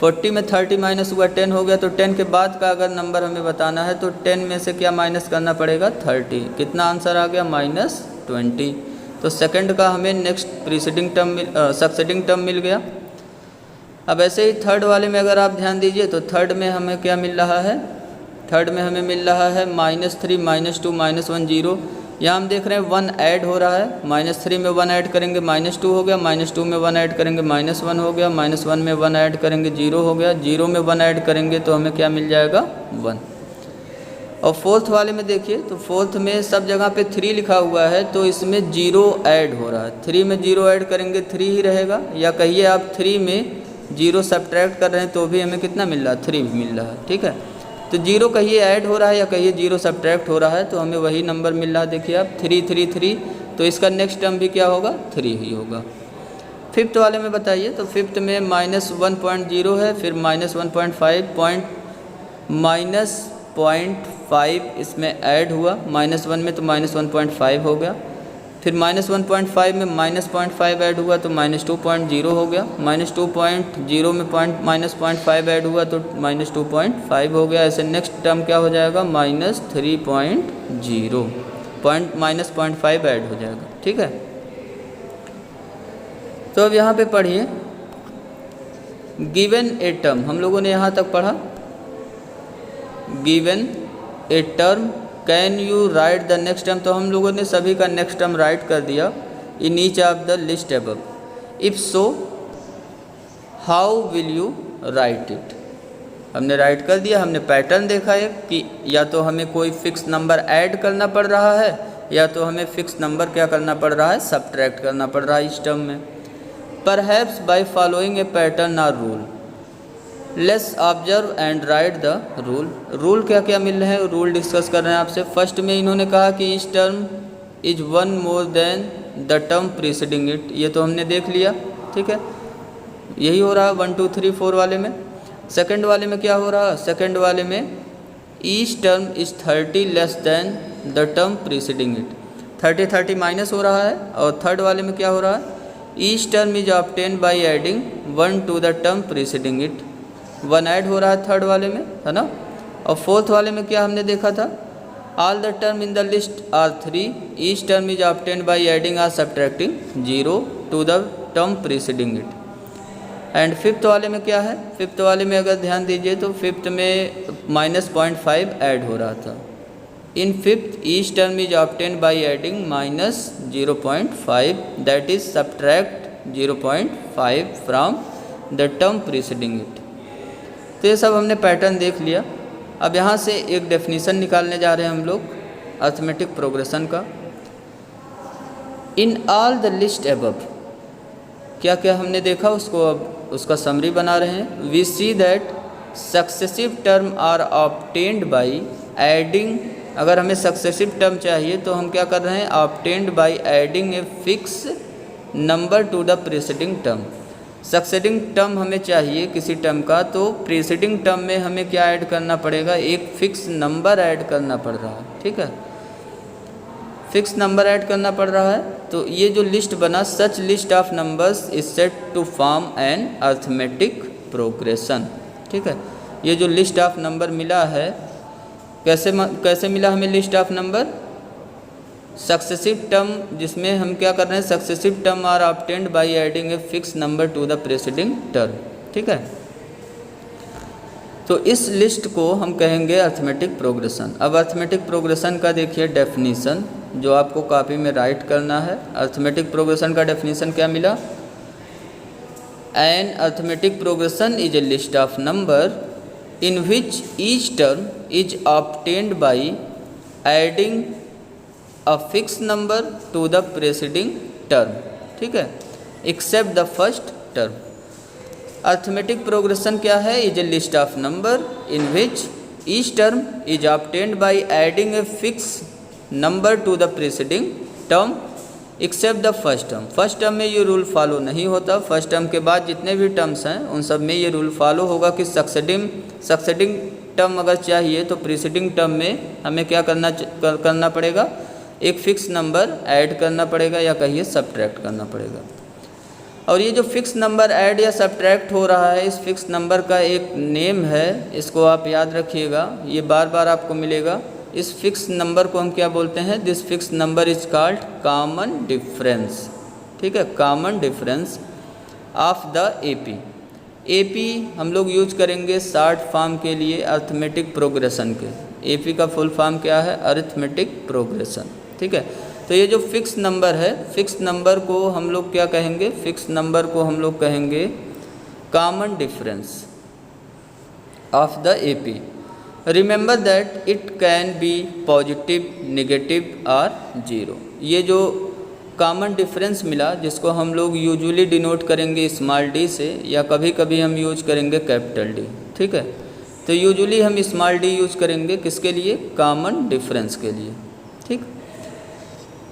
40 में 30 माइनस हुआ 10 हो गया। तो 10 के बाद का अगर नंबर हमें बताना है तो 10 में से क्या माइनस करना पड़ेगा, 30। कितना आंसर आ गया, -20। तो सेकंड का हमें next preceding term succeeding term मिल गया। अब ऐसे ही थर्ड वाले में अगर आप ध्यान दीजिए तो थर्ड में हमें क्या मिल रहा है, थर्ड में हमें मिल रहा है -3 -2 -1 0। यहाँ हम देख रहे हैं 1 ऐड हो रहा है। -3 में 1 ऐड करेंगे -2 हो गया, -2 में 1 ऐड करेंगे -1 हो गया, -1 में 1 ऐड करेंगे 0 हो गया, 0 में 1 ऐड करेंगे तो हमें क्या मिल जाएगा, 1। और फोर्थ वाले में देखिए तो फोर्थ में सब जगह पे 3 लिखा हुआ है, तो इसमें 0 ऐड हो रहा है। 3 में 0 ऐड करेंगे 3 ही रहेगा, या कहिए आप 3 में 0 सब्ट्रैक्ट कर रहे हैं तो भी हमें कितना मिल रहा है, 3 मिल रहा है। ठीक है, तो 0 कहिए ऐड हो रहा है या कहिए 0 सब्ट्रैक्ट हो रहा है, तो हमें वही नंबर मिल रहा है। देखिए आप 3 3 3, तो इसका नेक्स्ट टर्म भी क्या होगा, 3 ही होगा। फिफ्थ वाले में बताइए, तो फिफ्थ में -1.0 है, फिर -1.5 -0.5 इसमें ऐड हुआ, -1 में तो -1.5 हो गया, फिर -1.5 में -0.5 ऐड हुआ तो -2.0 हो गया, -2.0 में -0.5 ऐड हुआ तो -2.5 हो गया। ऐसे नेक्स्ट टर्म क्या हो जाएगा, -3.0 -0.5 ऐड हो जाएगा। ठीक है, तो अब यहाँ पे पढ़िए, गिवन ए टर्म, हम लोगों ने यहाँ तक पढ़ा। Given a term, can you right the next term, तो हम लोगों ने सभी का नेक्स्ट टर्म राइट कर दिया in each of the list above. If so how will you right it, हमने राइट कर दिया। हमने पैटर्न देखा है कि या तो हमें कोई फिक्स नंबर ऐड करना पड़ रहा है या तो हमें फिक्स नंबर क्या करना पड़ रहा है, सब्ट्रैक्ट करना पड़ रहा है इस टर्म में। Perhaps by following a pattern or rule, let's observe and write the rule. Rule क्या क्या मिल रहे हैं, रूल डिस्कस कर रहे हैं आपसे। फर्स्ट में इन्होंने कहा कि इस term is 1 more than the term preceding it, ये तो हमने देख लिया। ठीक है, यही हो रहा है 1 2 3 4 वाले में। सेकंड वाले में क्या हो रहा है, सेकंड वाले में each term is 30 less than the term preceding it, 30 30 minus हो रहा है। और थर्ड वाले में क्या हो रहा है, each term is obtain by adding 1 to the term preceding it, 1 add हो रहा है थर्ड वाले में, है ना। और फोर्थ वाले में क्या हमने देखा था, all the term in the list are 3, each term is obtain by adding or subtracting 0 to the term preceding it. And fifth वाले में क्या है, फिफ्थ वाले में अगर ध्यान दीजिए तो फिफ्थ में -0.5 ऐड हो रहा था। In fifth each term is obtain by adding -0.5 that is subtract 0.5 from the term preceding it. तो ये सब हमने पैटर्न देख लिया। अब यहाँ से एक डेफिनेशन निकालने जा रहे हैं हम लोग अर्थमेटिक प्रोग्रेशन का। In all the list above, क्या क्या हमने देखा उसको अब उसका समरी बना रहे हैं। We see that successive term are obtained by adding, अगर हमें सक्सेसिव टर्म चाहिए तो हम क्या कर रहे हैं, obtained by adding a fix number to the preceding term. Succeeding term हमें चाहिए किसी टर्म का, तो प्रीसीडिंग टर्म में हमें क्या ऐड करना पड़ेगा, एक फिक्स नंबर ऐड करना पड़ रहा है। ठीक है, फिक्स नंबर ऐड करना पड़ रहा है। तो ये जो लिस्ट बना, such list of numbers is set to form an arithmetic progression. ठीक है, ये जो लिस्ट ऑफ नंबर मिला है, कैसे मिला हमें list of number, successive term, जिसमें हम क्या कर रहे हैं, successive term are obtained by adding a fix number to the preceding term. ठीक है, तो इस लिस्ट को हम कहेंगे अर्थमेटिक प्रोग्रेशन। अब अर्थमेटिक प्रोग्रेशन का देखिए डेफिनीशन, जो आपको कॉपी में राइट करना है। अर्थमेटिक प्रोग्रेशन का डेफिनीशन क्या मिला, an arithmetic progression is a list of number in which each term is obtained by adding a fix number to the preceding term. ठीक है, except the first term. Arithmetic progression क्या है, is a list of number in which each term is obtained by adding a fix number to the preceding term except the first term. First term में ये rule follow नहीं होता। First term के बाद जितने भी टर्म्स हैं उन सब में ये रूल फॉलो होगा कि सक्सेडिंग टर्म अगर चाहिए तो प्रीसीडिंग टर्म में हमें क्या करना पड़ेगा, एक फिक्स नंबर ऐड करना पड़ेगा, या कहिए सब्ट्रैक्ट करना पड़ेगा। और ये जो फिक्स नंबर ऐड या सब्ट्रैक्ट हो रहा है, इस फिक्स नंबर का एक नेम है, इसको आप याद रखिएगा, ये बार बार आपको मिलेगा। इस फिक्स नंबर को हम क्या बोलते हैं, this fix number is called common difference. ठीक है, common difference of the AP. AP हम लोग यूज करेंगे शॉर्ट फॉर्म के लिए अर्थमेटिक प्रोग्रेशन के। एपी का फुल फॉर्म क्या है, अरिथमेटिक प्रोग्रेशन। ठीक है, तो ये जो फिक्स नंबर है, फिक्स नंबर को हम लोग क्या कहेंगे, फिक्स नंबर को हम लोग कहेंगे common difference of the AP. Remember that it can be positive, negative और जीरो। ये जो कॉमन डिफरेंस मिला, जिसको हम लोग यूजुअली डिनोट करेंगे स्मॉल डी से, या कभी कभी हम यूज करेंगे कैपिटल डी। ठीक है, तो यूजुअली हम स्मॉल डी यूज करेंगे किसके लिए, कॉमन डिफरेंस के लिए। ठीक,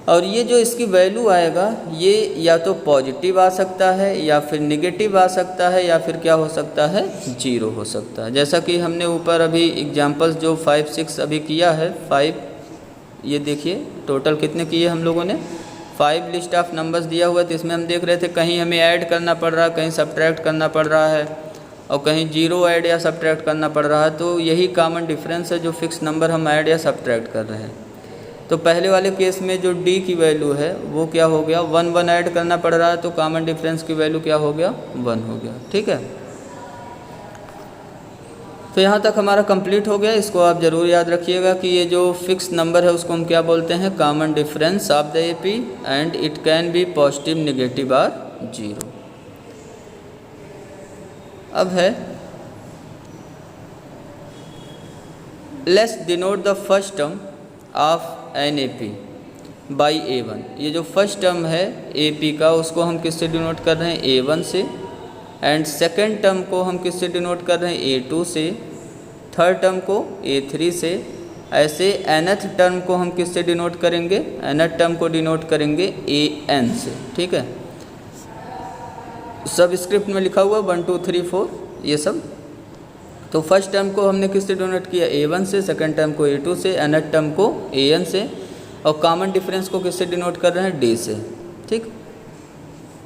और ये जो इसकी वैल्यू आएगा, ये या तो पॉजिटिव आ सकता है, या फिर नेगेटिव आ सकता है, या फिर क्या हो सकता है, जीरो हो सकता है। जैसा कि हमने ऊपर अभी एग्जांपल्स जो 5, 6 अभी किया है, 5, ये देखिए टोटल कितने किए हम लोगों ने, 5 लिस्ट ऑफ नंबर्स दिया हुआ है। तो इसमें हम देख रहे थे कहीं हमें ऐड करना पड़ रहा है, कहीं सब्ट्रैक्ट करना पड़ रहा है, और कहीं जीरो ऐड या सब्ट्रैक्ट करना पड़ रहा है। तो यही कॉमन डिफरेंस है, जो फिक्स नंबर हम ऐड या सब्ट्रैक्ट कर रहे हैं। तो पहले वाले केस में जो डी की वैल्यू है वो क्या हो गया, 1 ऐड करना पड़ रहा है, तो कॉमन डिफरेंस की वैल्यू क्या हो गया, 1 हो गया। ठीक है, तो यहाँ तक हमारा कंप्लीट हो गया। इसको आप ज़रूर याद रखिएगा कि ये जो फिक्स नंबर है उसको हम क्या बोलते हैं, common difference of the AP, and it can be positive, negative और जीरो। अब है let's denote the first term of an A P by A1। ये जो फर्स्ट टर्म है AP का, उसको हम किससे डिनोट कर रहे हैं, A1 से, एंड सेकेंड टर्म को हम किससे डिनोट कर रहे हैं, A2 से, थर्ड टर्म को A3 से। ऐसे nth टर्म को हम किससे डिनोट करेंगे, nth टर्म को डिनोट करेंगे AN से। ठीक है, सब स्क्रिप्ट में लिखा हुआ 1 2 3 4 ये सब। तो फर्स्ट टर्म को हमने किससे डिनोट किया, A1 से, सेकंड टर्म को A2 से, nth टर्म को AN से, और कॉमन डिफरेंस को किससे डिनोट कर रहे हैं, D से। ठीक,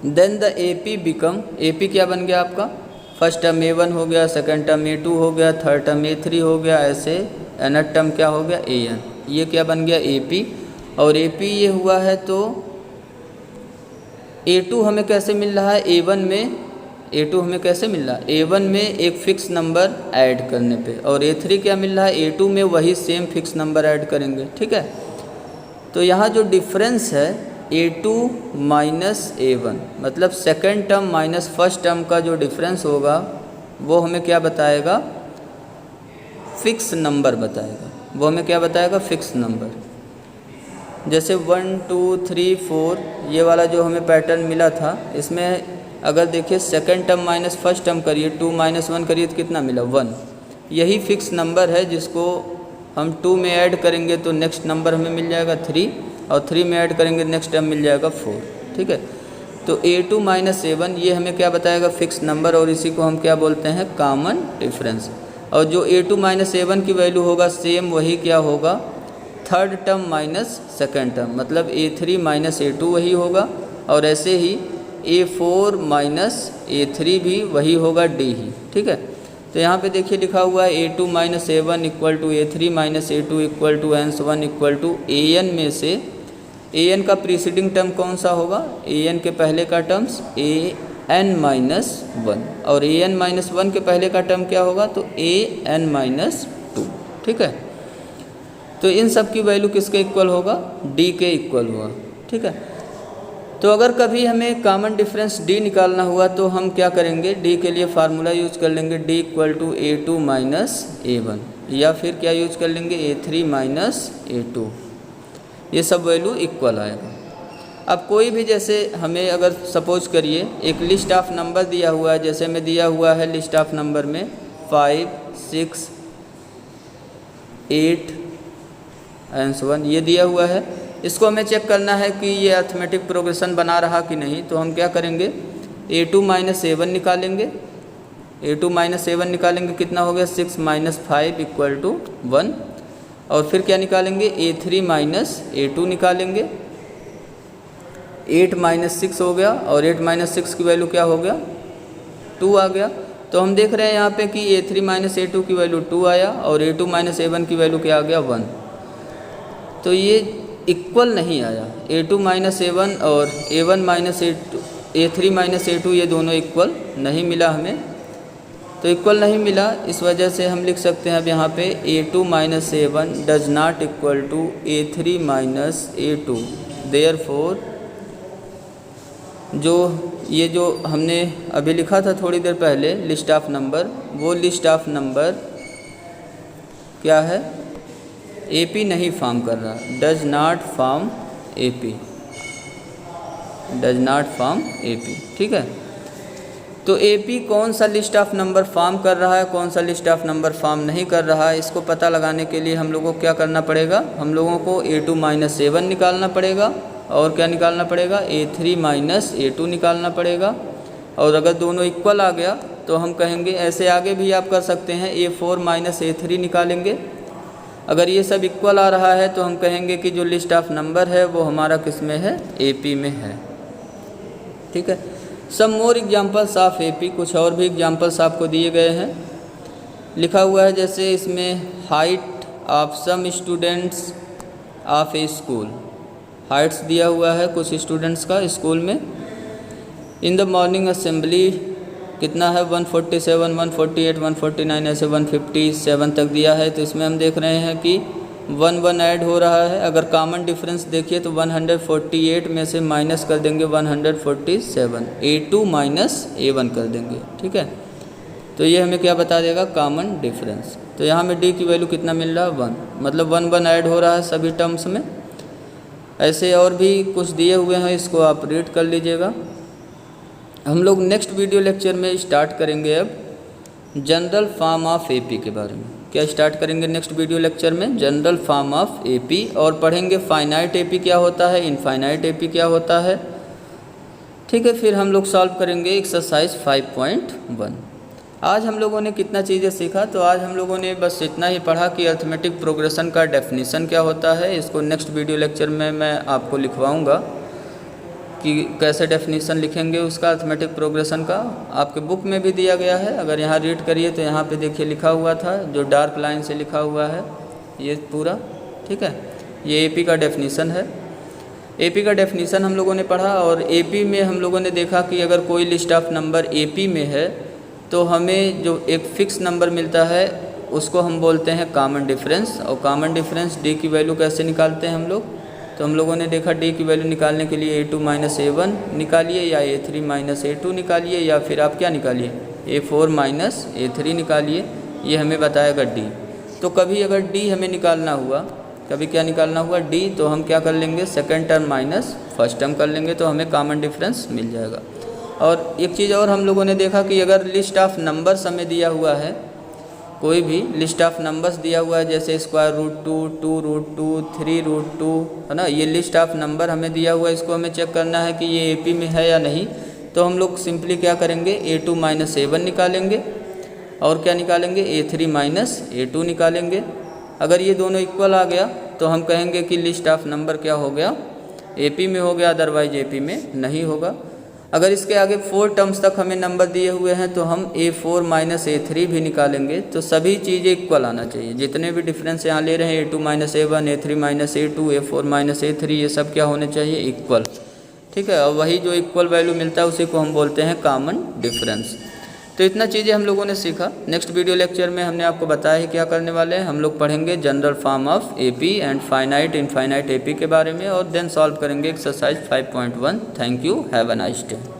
then the AP become, AP क्या बन गया आपका, फर्स्ट टर्म A1 हो गया, सेकंड टर्म A2 हो गया, थर्ड टर्म A3 हो गया, ऐसे nth टर्म क्या हो गया, AN। ये क्या बन गया, AP। और AP ये हुआ है, तो A2 हमें कैसे मिल रहा है, A1 में, A2 हमें कैसे मिल रहा है, A1 में एक फ़िक्स नंबर ऐड करने पे, और A3 क्या मिल रहा है, A2 में वही सेम फिक्स नंबर ऐड करेंगे। ठीक है, तो यहाँ जो डिफरेंस है A2 माइनस A1, मतलब second term minus first term का जो डिफरेंस होगा वो हमें क्या बताएगा, फिक्स नंबर बताएगा। वो हमें क्या बताएगा, फिक्स नंबर। जैसे 1 2 3 4 ये वाला जो हमें पैटर्न मिला था, इसमें अगर देखिए second term minus first term करिए, 2 माइनस 1 करिए तो कितना मिला 1। यही फिक्स नंबर है जिसको हम 2 में ऐड करेंगे तो नेक्स्ट नंबर हमें मिल जाएगा 3, और 3 में ऐड करेंगे नेक्स्ट टर्म मिल जाएगा 4। ठीक है, तो a2 माइनस a1 ये हमें क्या बताएगा, फिक्स नंबर, और इसी को हम क्या बोलते हैं, कॉमन डिफरेंस। और जो a2 माइनस a1 की वैल्यू होगा सेम वही क्या होगा, third term minus second term, मतलब a3 माइनस a2 वही होगा, और ऐसे ही a4 माइनस a3 भी वही होगा, d ही। ठीक है, तो यहाँ पे देखिए लिखा हुआ है a2 minus a1 equal to a3 minus a2 equal to n1 equal to an में से an का प्रीसीडिंग टर्म कौन सा होगा, an के पहले का टर्म्स an माइनस 1, और an माइनस 1 के पहले का टर्म क्या होगा, तो an माइनस 2। ठीक है, तो इन सब की वैल्यू किसके इक्वल होगा, d के इक्वल हुआ। ठीक है, तो अगर कभी हमें कॉमन डिफरेंस d निकालना हुआ तो हम क्या करेंगे, d के लिए फार्मूला यूज कर लेंगे, d equal to a2 minus a1, या फिर क्या यूज कर लेंगे, a3 माइनस a2, ये सब वैल्यू इक्वल आएगा। अब कोई भी, जैसे हमें अगर सपोज करिए एक लिस्ट ऑफ नंबर दिया हुआ है, जैसे में दिया हुआ है लिस्ट ऑफ नंबर में 5 6 8 एंड सो ऑन, ये दिया हुआ है। इसको हमें चेक करना है कि ये अरिथमेटिक प्रोग्रेशन बना रहा कि नहीं, तो हम क्या करेंगे, a2 माइनस a1 निकालेंगे, a2 माइनस a1 निकालेंगे, कितना हो गया 6 माइनस 5 इक्वल टू 1, और फिर क्या निकालेंगे, a3 माइनस a2 निकालेंगे, 8 माइनस 6 हो गया, और 8 माइनस 6 की वैल्यू क्या हो गया, 2 आ गया। तो हम देख रहे हैं यहाँ पे कि a3 माइनस a2 की वैल्यू 2 आया, और a2 माइनस a1 की वैल्यू क्या आ गया 1। तो ये इक्वल नहीं आया, a2 माइनस a1 और a1 minus a2, a3 minus a2 ये दोनों इक्वल नहीं मिला हमें। तो इक्वल नहीं मिला, इस वजह से हम लिख सकते हैं अब यहाँ पे a2 minus a1 does not equal to a3 minus a2। Therefore जो हमने अभी लिखा था थोड़ी देर पहले लिस्ट ऑफ नंबर, वो लिस्ट ऑफ नंबर क्या है, AP नहीं फॉर्म कर रहा, does not form AP, does not form AP। ठीक है, तो AP कौन सा लिस्ट ऑफ नंबर फॉर्म कर रहा है, कौन सा लिस्ट ऑफ नंबर फॉर्म नहीं कर रहा है, इसको पता लगाने के लिए हम लोगों को क्या करना पड़ेगा, हम लोगों को a2 माइनस a1 निकालना पड़ेगा, और क्या निकालना पड़ेगा, a3 माइनस a2 निकालना पड़ेगा। और अगर दोनों इक्वल आ गया तो हम कहेंगे, ऐसे आगे भी आप कर सकते हैं, a4 माइनस a3 निकालेंगे। अगर ये सब इक्वल आ रहा है तो हम कहेंगे कि जो लिस्ट ऑफ नंबर है वो हमारा किस में है, AP में है। ठीक है, सम मोर एग्जाम्पल्स ऑफ AP, कुछ और भी एग्जाम्पल्स आपको दिए गए हैं, लिखा हुआ है जैसे इसमें height of some students of a school, heights दिया हुआ है कुछ स्टूडेंट्स का स्कूल में। इन द मॉर्निंग असेंबली कितना है 147 148 149 ऐसे 157 तक दिया है। तो इसमें हम देख रहे हैं कि 1 ऐड हो रहा है। अगर कॉमन डिफरेंस देखिए तो 148 में से माइनस कर देंगे 147, a2 माइनस a1 कर देंगे। ठीक है, तो ये हमें क्या बता देगा, कॉमन डिफरेंस। तो यहाँ में d की वैल्यू कितना मिल रहा है 1, मतलब 1 ऐड हो रहा है सभी टर्म्स में। ऐसे और भी कुछ दिए हुए हैं, इसको आप रीड कर लीजिएगा। हम लोग नेक्स्ट वीडियो लेक्चर में स्टार्ट करेंगे अब जनरल फॉर्म ऑफ AP के बारे में। क्या स्टार्ट करेंगे नेक्स्ट वीडियो लेक्चर में, जनरल फॉर्म ऑफ AP, और पढ़ेंगे फाइनाइट AP क्या होता है, इनफाइनाइट AP क्या होता है। ठीक है, फिर हम लोग सॉल्व करेंगे एक्सरसाइज 5.1। आज हम लोगों ने कितना चीज़ें सीखा, तो आज हम लोगों ने बस इतना ही पढ़ा कि अरिथमेटिक प्रोग्रेशन का डेफिनेशन क्या होता है। इसको नेक्स्ट वीडियो लेक्चर में मैं आपको लिखवाऊंगा कि कैसे डेफिनेशन लिखेंगे उसका, अरिथमेटिक प्रोग्रेशन का। आपके बुक में भी दिया गया है, अगर यहाँ रीड करिए तो यहाँ पे देखिए लिखा हुआ था, जो डार्क लाइन से लिखा हुआ है ये पूरा। ठीक है, ये AP का डेफिनेशन है। AP का डेफिनेशन हम लोगों ने पढ़ा, और AP में हम लोगों ने देखा कि अगर कोई लिस्ट ऑफ नंबर AP में है तो हमें जो एक फ़िक्स नंबर मिलता है उसको हम बोलते हैं कॉमन डिफरेंस। और कॉमन डिफरेंस D की वैल्यू कैसे निकालते हैं हम लोग, तो हम लोगों ने देखा D की वैल्यू निकालने के लिए a2 माइनस a1 निकालिए, या a3 माइनस a2 निकालिए, या फिर आप क्या निकालिए a4 माइनस a3 निकालिए, ये हमें बताएगा D। तो कभी अगर D हमें निकालना हुआ कभी क्या निकालना हुआ डी, तो हम क्या कर लेंगे second term minus first term कर लेंगे तो हमें कॉमन डिफरेंस मिल जाएगा। और एक चीज़ और हम लोगों ने देखा कि अगर लिस्ट ऑफ नंबर्स हमें दिया हुआ है, कोई भी लिस्ट ऑफ नंबर्स दिया हुआ है जैसे स्क्वायर रूट 2, 2 रूट 2, 3 रूट 2, है ना, ये लिस्ट ऑफ नंबर हमें दिया हुआ है, इसको हमें चेक करना है कि ये AP में है या नहीं। तो हम लोग सिंपली क्या करेंगे A2 माइनस A1 निकालेंगे और क्या निकालेंगे A3 माइनस A2 निकालेंगे। अगर ये दोनों इक्वल आ गया तो हम कहेंगे कि लिस्ट ऑफ नंबर क्या हो गया AP में हो गया, अदरवाइज AP में नहीं होगा। अगर इसके आगे 4 टर्म्स तक हमें नंबर दिए हुए हैं तो हम A4 माइनस A3 भी निकालेंगे। तो सभी चीज़ें इक्वल आना चाहिए, जितने भी डिफरेंस यहाँ ले रहे हैं A2 minus A1, A3 minus A2, A4 minus A3, ये सब क्या होने चाहिए इक्वल, ठीक है। और वही जो इक्वल वैल्यू मिलता है उसी को हम बोलते हैं कॉमन डिफरेंस। तो इतना चीज़ें हम लोगों ने सीखा। नेक्स्ट वीडियो लेक्चर में हमने आपको बताया है क्या करने वाले हैं, हम लोग पढ़ेंगे general form of AP and finite infinite AP के बारे में और देन सॉल्व करेंगे exercise 5.1। Thank you, have a nice day.